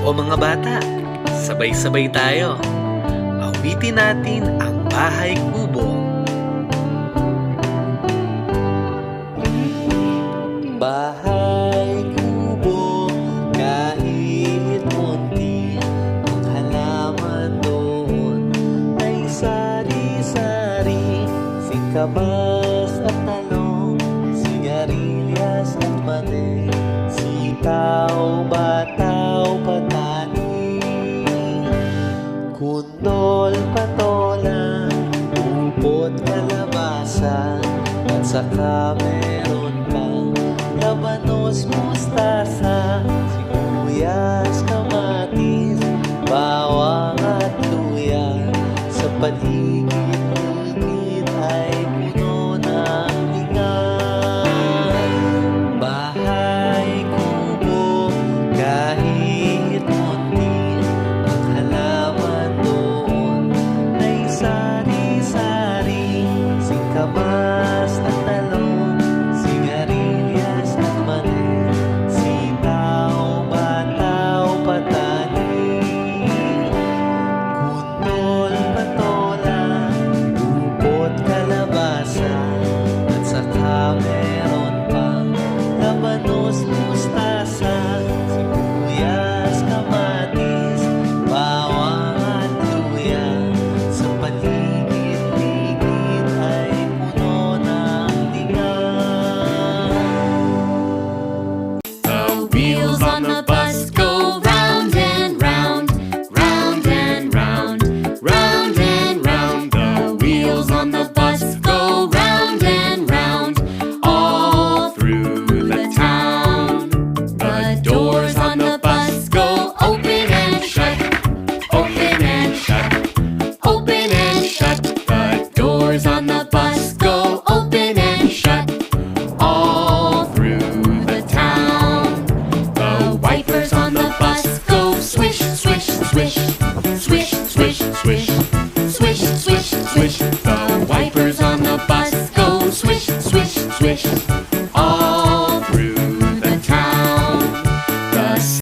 O mga bata, sabay-sabay tayo. Awitin natin ang Bahay Kubo. Bahay kubo, kahit munti ang halaman doon ay sari-sari, singkamas at talong, sigarilyas at mani, sitaw, bataw, patani, kundol, patola, upot, kalabasa, at saka meron pang labanos, mustasa, sibuyas, kamatis, bawang at luya. Sa paligid-ligid ay puno ng lingan. Bahay kubo, kahit munti ang halaman doon ay sari-sari, singkamas at talong, sigarilyas at mani, sitaw, bataw, patani, kundol, patola, upot, kalabasa, at saka meron pang labanos, mustasa, sibuyas, kamatis, bawang at luya. Sa paligid-ligid ay puno ng lingan. The wheels on the bus go round and round, round and round, round and round. The wheels on the bus go round and round, all through the town. The doors on the bus go open and shut, open and shut, open and shut. The doors on the bus go open and shut, all through the town. The wipers on the bus go swish, swish, swish, swish, swish, swish, swish, swish, swish. The wipers on the bus go swish, swish, swish,